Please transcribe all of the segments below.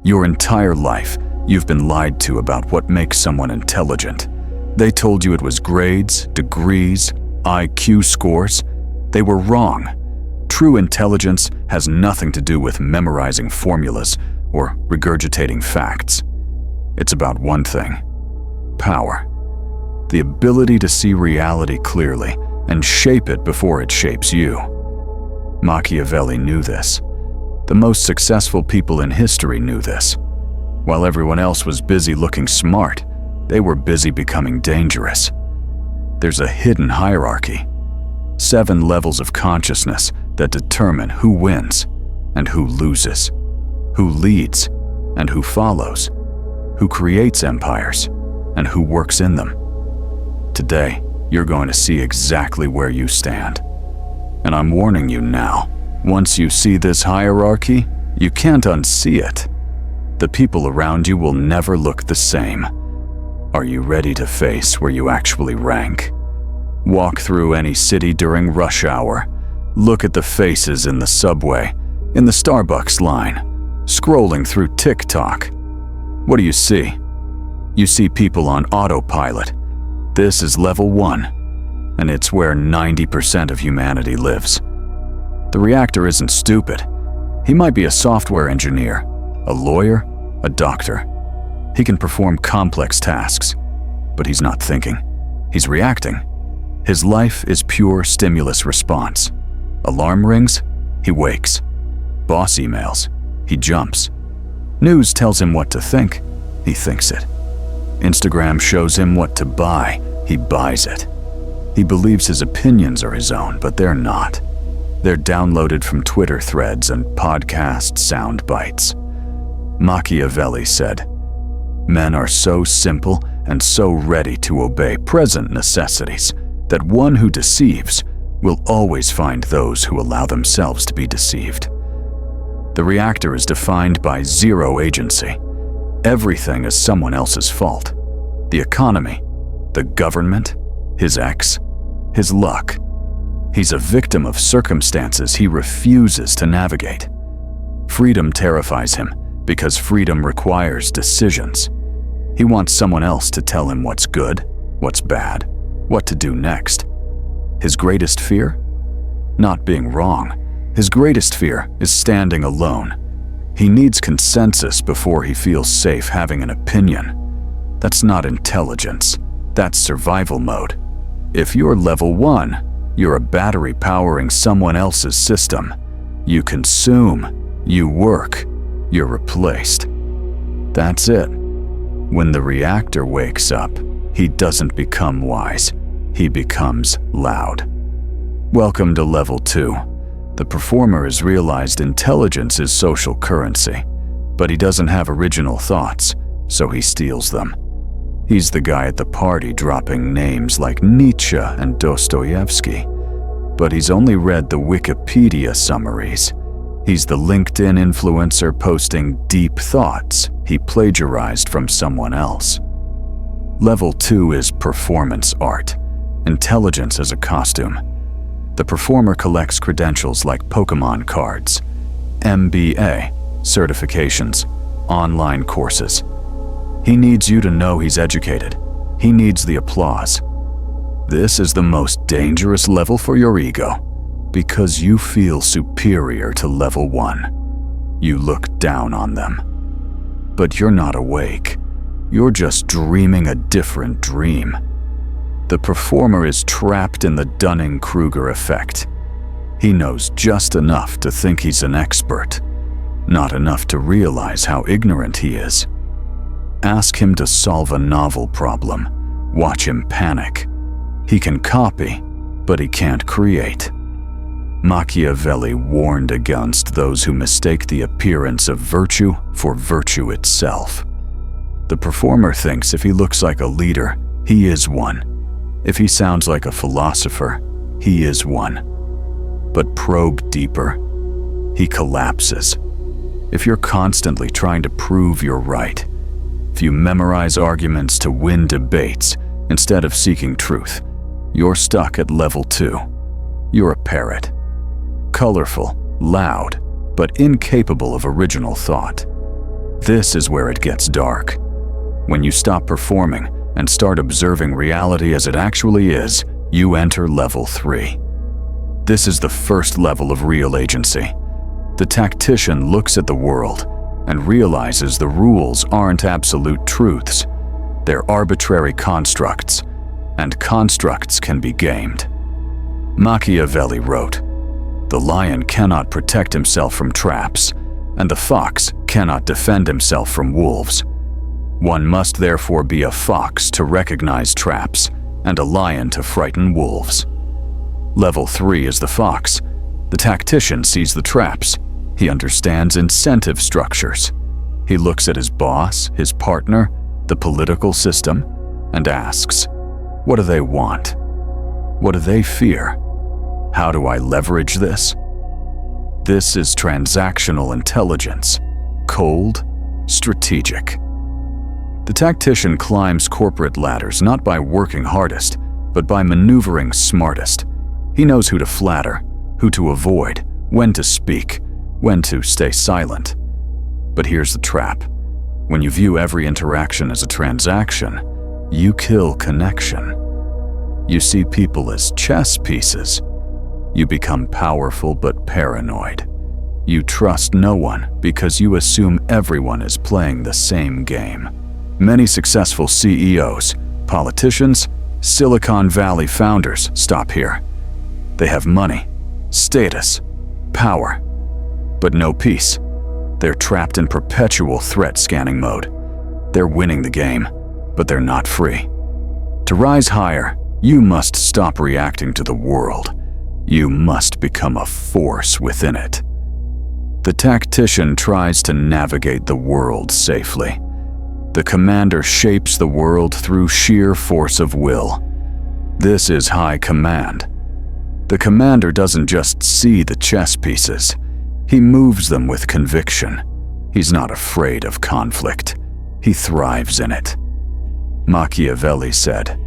Your entire life, you've been lied to about what makes someone intelligent. They told you it was grades, degrees, IQ scores. They were wrong. True intelligence has nothing to do with memorizing formulas or regurgitating facts. It's about one thing: power. The ability to see reality clearly and shape it before it shapes you. Machiavelli knew this. The most successful people in history knew this. While everyone else was busy looking smart, they were busy becoming dangerous. There's a hidden hierarchy. 7 levels of consciousness that determine who wins and who loses, who leads and who follows, who creates empires and who works in them. Today, you're going to see exactly where you stand. And I'm warning you now, once you see this hierarchy, you can't unsee it. The people around you will never look the same. Are you ready to face where you actually rank? Walk through any city during rush hour. Look at the faces in the subway, in the Starbucks line, scrolling through TikTok. What do you see? You see people on autopilot. This is level 1, and it's where 90% of humanity lives. The reactor isn't stupid. He might be a software engineer, a lawyer, a doctor. He can perform complex tasks, but he's not thinking. He's reacting. His life is pure stimulus response. Alarm rings, he wakes. Boss emails, he jumps. News tells him what to think, he thinks it. Instagram shows him what to buy, he buys it. He believes his opinions are his own, but they're not. They're downloaded from Twitter threads and podcast sound bites. Machiavelli said, "Men are so simple and so ready to obey present necessities that one who deceives will always find those who allow themselves to be deceived." The reactor is defined by zero agency. Everything is someone else's fault. The economy, the government, his ex, his luck. He's a victim of circumstances he refuses to navigate. Freedom terrifies him because freedom requires decisions. He wants someone else to tell him what's good, what's bad, what to do next. His greatest fear? Not being wrong. His greatest fear is standing alone. He needs consensus before he feels safe having an opinion. That's not intelligence. That's survival mode. If you're level 1, you're a battery powering someone else's system. You consume, you work, you're replaced. That's it. When the reactor wakes up, he doesn't become wise. He becomes loud. Welcome to level 2. The performer has realized intelligence is social currency, but he doesn't have original thoughts, so he steals them. He's the guy at the party dropping names like Nietzsche and Dostoevsky, but he's only read the Wikipedia summaries. He's the LinkedIn influencer posting deep thoughts he plagiarized from someone else. Level 2 is performance art, intelligence as a costume. The performer collects credentials like Pokemon cards, MBA, certifications, online courses. He needs you to know he's educated. He needs the applause. This is the most dangerous level for your ego, because you feel superior to level 1. You look down on them. But you're not awake. You're just dreaming a different dream. The performer is trapped in the Dunning-Kruger effect. He knows just enough to think he's an expert, not enough to realize how ignorant he is. Ask him to solve a novel problem. Watch him panic. He can copy, but he can't create. Machiavelli warned against those who mistake the appearance of virtue for virtue itself. The performer thinks if he looks like a leader, he is one. If he sounds like a philosopher, he is one. But probe deeper, he collapses. If you're constantly trying to prove you're right, if you memorize arguments to win debates instead of seeking truth, you're stuck at level 2. You're a parrot. Colorful, loud, but incapable of original thought. This is where it gets dark. When you stop performing and start observing reality as it actually is, you enter level 3. This is the first level of real agency. The tactician looks at the world and realizes the rules aren't absolute truths. They're arbitrary constructs, and constructs can be gamed. Machiavelli wrote, "The lion cannot protect himself from traps, and the fox cannot defend himself from wolves. One must therefore be a fox to recognize traps, and a lion to frighten wolves." Level 3 is the fox. The tactician sees the traps. He understands incentive structures. He looks at his boss, his partner, the political system, and asks, what do they want? What do they fear? How do I leverage this? This is transactional intelligence, cold, strategic. The tactician climbs corporate ladders not by working hardest, but by maneuvering smartest. He knows who to flatter, who to avoid, when to speak, when to stay silent. But here's the trap. When you view every interaction as a transaction, you kill connection. You see people as chess pieces. You become powerful but paranoid. You trust no one because you assume everyone is playing the same game. Many successful CEOs, politicians, Silicon Valley founders stop here. They have money, status, power, but no peace. They're trapped in perpetual threat scanning mode. They're winning the game, but they're not free. To rise higher, you must stop reacting to the world. You must become a force within it. The tactician tries to navigate the world safely. The commander shapes the world through sheer force of will. This is high command. The commander doesn't just see the chess pieces. He moves them with conviction. He's not afraid of conflict. He thrives in it. Machiavelli said,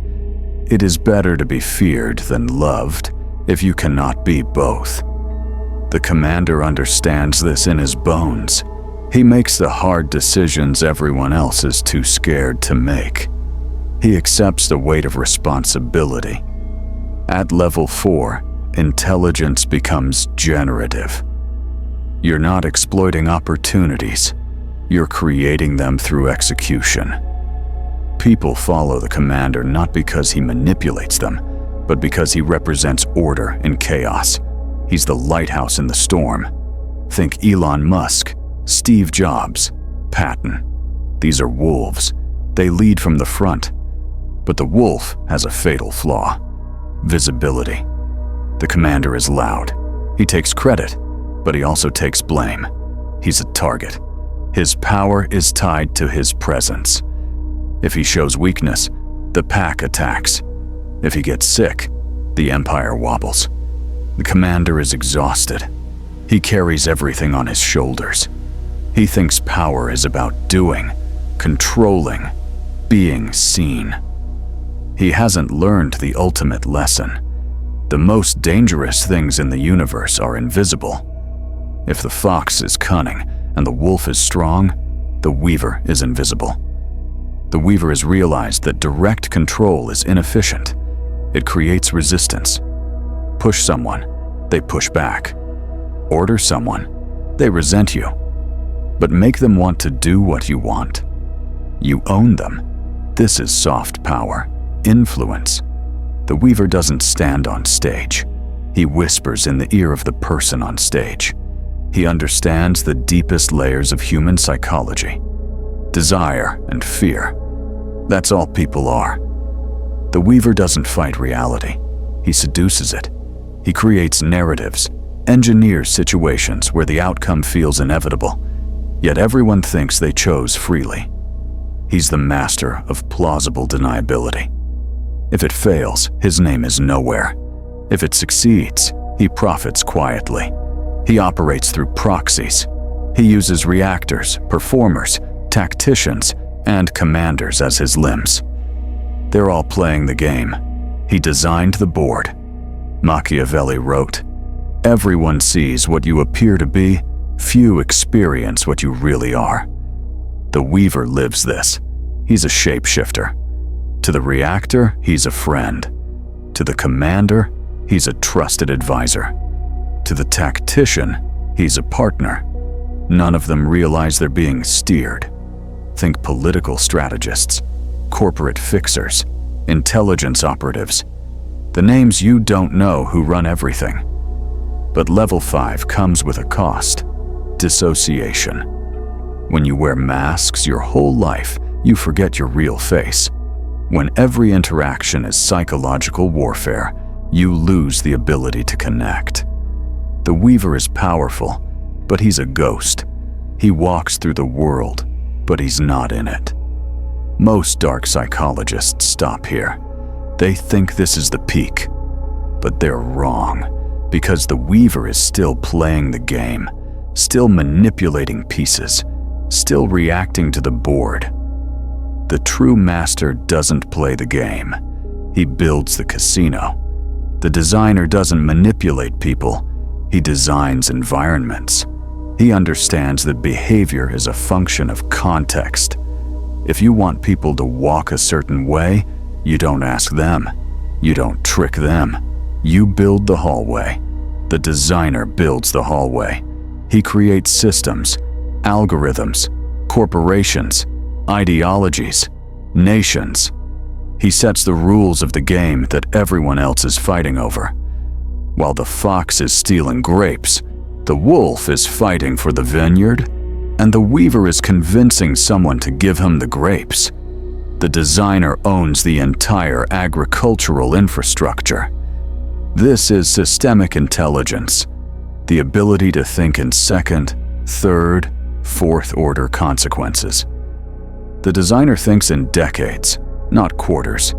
"It is better to be feared than loved if you cannot be both." The commander understands this in his bones. He makes the hard decisions everyone else is too scared to make. He accepts the weight of responsibility. At level 4, intelligence becomes generative. You're not exploiting opportunities. You're creating them through execution. People follow the commander not because he manipulates them, but because he represents order in chaos. He's the lighthouse in the storm. Think Elon Musk, Steve Jobs, Patton. These are wolves. They lead from the front. But the wolf has a fatal flaw: visibility. The commander is loud. He takes credit, but he also takes blame. He's a target. His power is tied to his presence. If he shows weakness, the pack attacks. If he gets sick, the empire wobbles. The commander is exhausted. He carries everything on his shoulders. He thinks power is about doing, controlling, being seen. He hasn't learned the ultimate lesson. The most dangerous things in the universe are invisible. If the fox is cunning and the wolf is strong, the weaver is invisible. The weaver has realized that direct control is inefficient. It creates resistance. Push someone, they push back. Order someone, they resent you. But make them want to do what you want. You own them. This is soft power, influence. The weaver doesn't stand on stage. He whispers in the ear of the person on stage. He understands the deepest layers of human psychology. Desire and fear. That's all people are. The weaver doesn't fight reality. He seduces it. He creates narratives, engineers situations where the outcome feels inevitable, yet everyone thinks they chose freely. He's the master of plausible deniability. If it fails, his name is nowhere. If it succeeds, he profits quietly. He operates through proxies. He uses reactors, performers, tacticians, and commanders as his limbs. They're all playing the game. He designed the board. Machiavelli wrote, "Everyone sees what you appear to be, few experience what you really are." The Weaver lives this. He's a shapeshifter. To the Reactor, he's a friend. To the Commander, he's a trusted advisor. To the Tactician, he's a partner. None of them realize they're being steered. Think political strategists, corporate fixers, intelligence operatives. The names you don't know who run everything. But level 5 comes with a cost: dissociation. When you wear masks your whole life, you forget your real face. When every interaction is psychological warfare, you lose the ability to connect. The Weaver is powerful, but he's a ghost. He walks through the world, but he's not in it. Most dark psychologists stop here. They think this is the peak, but they're wrong, because the Weaver is still playing the game, still manipulating pieces, still reacting to the board. The true master doesn't play the game. He builds the casino. The designer doesn't manipulate people. He designs environments. He understands that behavior is a function of context. If you want people to walk a certain way, you don't ask them. You don't trick them. You build the hallway. The designer builds the hallway. He creates systems, algorithms, corporations, ideologies, nations. He sets the rules of the game that everyone else is fighting over. While the fox is stealing grapes, the wolf is fighting for the vineyard, and the Weaver is convincing someone to give him the grapes. The designer owns the entire agricultural infrastructure. This is systemic intelligence, the ability to think in second, third, fourth-order consequences. The designer thinks in decades, not quarters.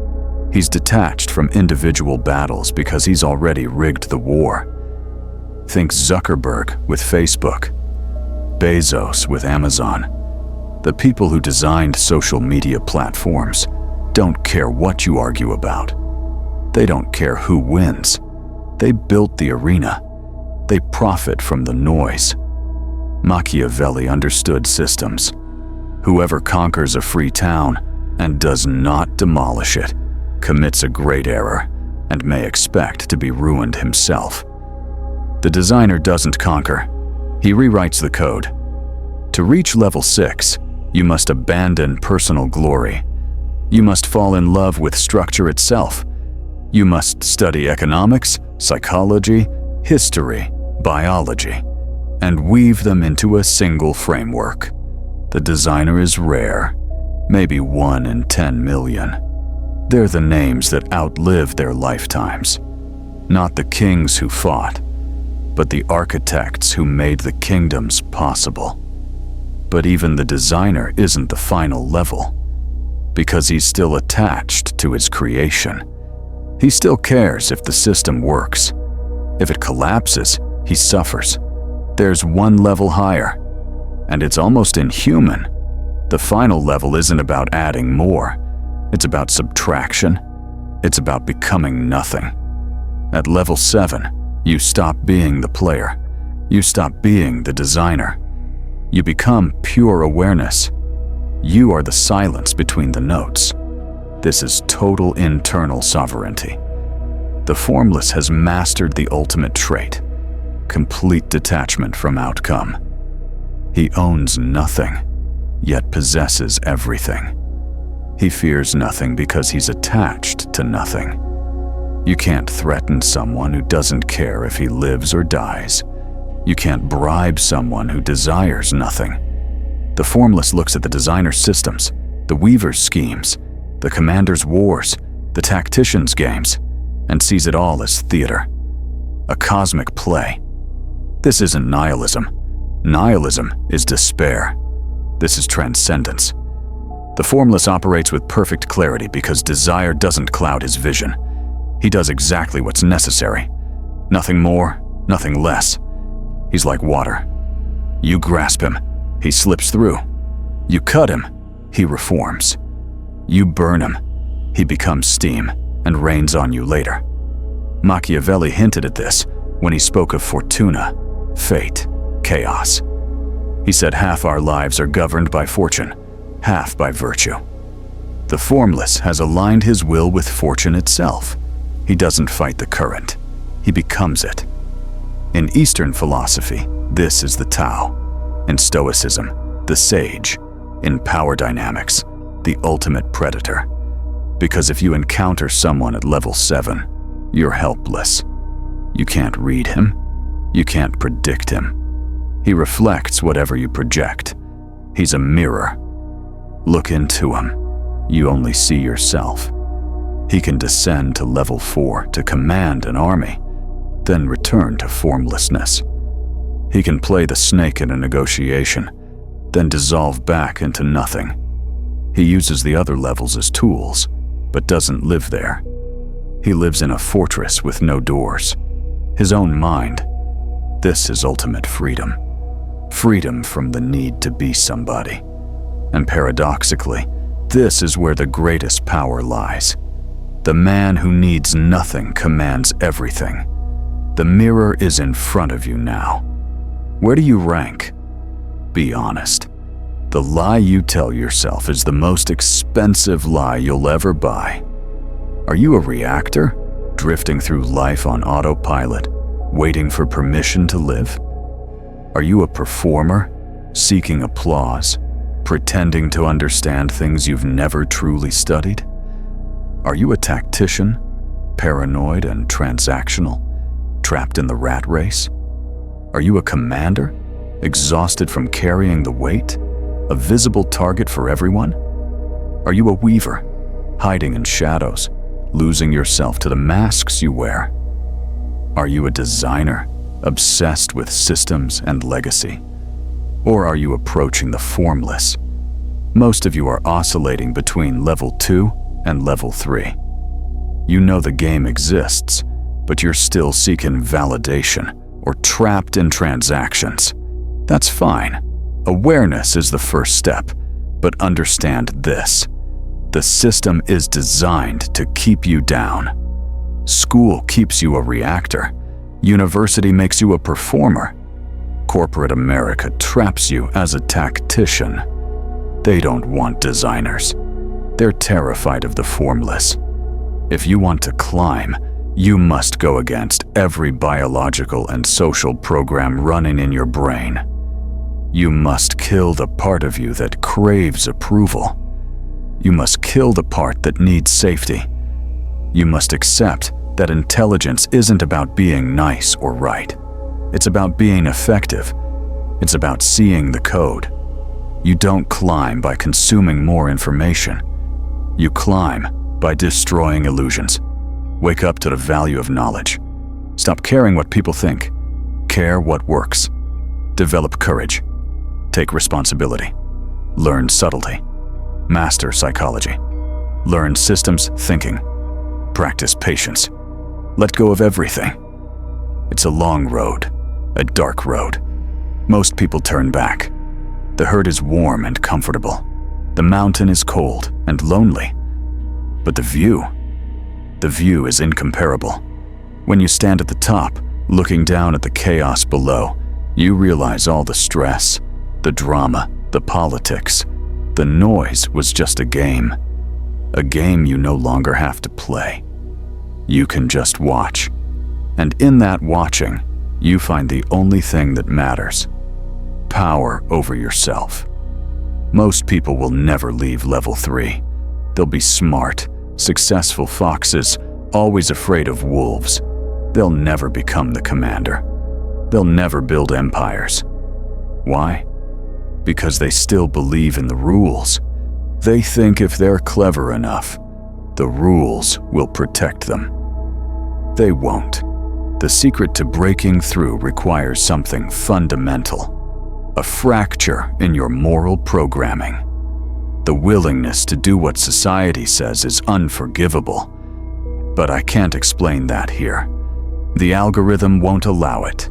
He's detached from individual battles because he's already rigged the war. Think Zuckerberg with Facebook, Bezos with Amazon. The people who designed social media platforms don't care what you argue about. They don't care who wins. They built the arena. They profit from the noise. Machiavelli understood systems. Whoever conquers a free town and does not demolish it commits a great error and may expect to be ruined himself. The designer doesn't conquer. He rewrites the code. To reach level 6, you must abandon personal glory. You must fall in love with structure itself. You must study economics, psychology, history, biology, and weave them into a single framework. The designer is rare, maybe 1 in 10 million. They're the names that outlive their lifetimes. Not the kings who fought, but the architects who made the kingdoms possible. But even the designer isn't the final level, because he's still attached to his creation. He still cares if the system works. If it collapses, he suffers. There's one level higher, and it's almost inhuman. The final level isn't about adding more. It's about subtraction. It's about becoming nothing. At level 7, you stop being the player. You stop being the designer. You become pure awareness. You are the silence between the notes. This is total internal sovereignty. The Formless has mastered the ultimate trait: complete detachment from outcome. He owns nothing, yet possesses everything. He fears nothing because he's attached to nothing. You can't threaten someone who doesn't care if he lives or dies. You can't bribe someone who desires nothing. The Formless looks at the designer's systems, the Weaver's schemes, the Commander's wars, the Tactician's games, and sees it all as theater, a cosmic play. This isn't nihilism. Nihilism is despair. This is transcendence. The Formless operates with perfect clarity because desire doesn't cloud his vision. He does exactly what's necessary. Nothing more, nothing less. He's like water. You grasp him, he slips through. You cut him, he reforms. You burn him, he becomes steam and rains on you later. Machiavelli hinted at this when he spoke of fortuna, fate, chaos. He said half our lives are governed by fortune, half by virtue. The Formless has aligned his will with fortune itself. He doesn't fight the current, he becomes it. In Eastern philosophy, this is the Tao. In Stoicism, the sage. In power dynamics, the ultimate predator. Because if you encounter someone at level 7, you're helpless. You can't read him. You can't predict him. He reflects whatever you project. He's a mirror. Look into him. You only see yourself. He can descend to level 4 to command an army, then return to formlessness. He can play the snake in a negotiation, then dissolve back into nothing. He uses the other levels as tools, but doesn't live there. He lives in a fortress with no doors. His own mind. This is ultimate freedom. Freedom from the need to be somebody. And paradoxically, this is where the greatest power lies. The man who needs nothing commands everything. The mirror is in front of you now. Where do you rank? Be honest. The lie you tell yourself is the most expensive lie you'll ever buy. Are you a reactor, drifting through life on autopilot, waiting for permission to live? Are you a performer, seeking applause, pretending to understand things you've never truly studied? Are you a tactician, paranoid and transactional, trapped in the rat race? Are you a commander, exhausted from carrying the weight, a visible target for everyone? Are you a weaver, hiding in shadows, losing yourself to the masks you wear? Are you a designer, obsessed with systems and legacy? Or are you approaching the formless? Most of you are oscillating between level 2 and level 3. You know the game exists, but you're still seeking validation or trapped in transactions. That's fine. Awareness is the first step, but understand this. The system is designed to keep you down. School keeps you a reactor. University makes you a performer. Corporate America traps you as a tactician. They don't want designers. They're terrified of the formless. If you want to climb, you must go against every biological and social program running in your brain. You must kill the part of you that craves approval. You must kill the part that needs safety. You must accept that intelligence isn't about being nice or right. It's about being effective. It's about seeing the code. You don't climb by consuming more information. You climb by destroying illusions. Wake up to the value of knowledge. Stop caring what people think. Care what works. Develop courage. Take responsibility. Learn subtlety. Master psychology. Learn systems thinking. Practice patience. Let go of everything. It's a long road, a dark road. Most people turn back. The herd is warm and comfortable. The mountain is cold and lonely. But the view is incomparable. When you stand at the top, looking down at the chaos below, you realize all the stress, the drama, the politics. The noise was just a game you no longer have to play. You can just watch. And in that watching, you find the only thing that matters: power over yourself. Most people will never leave level 3. They'll be smart, successful foxes, always afraid of wolves. They'll never become the commander. They'll never build empires. Why? Because they still believe in the rules. They think if they're clever enough, the rules will protect them. They won't. The secret to breaking through requires something fundamental: a fracture in your moral programming. The willingness to do what society says is unforgivable, but I can't explain that here. The algorithm won't allow it.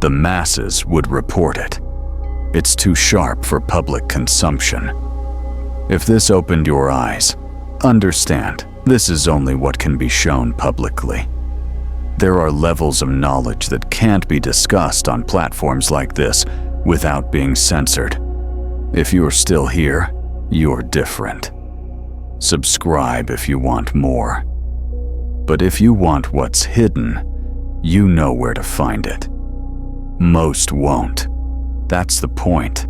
The masses would report it. It's too sharp for public consumption. If this opened your eyes, understand this is only what can be shown publicly. There are levels of knowledge that can't be discussed on platforms like this without being censored. If you're still here, You're different. Subscribe if you want more. But if you want what's hidden, you know where to find it. Most won't. That's the point.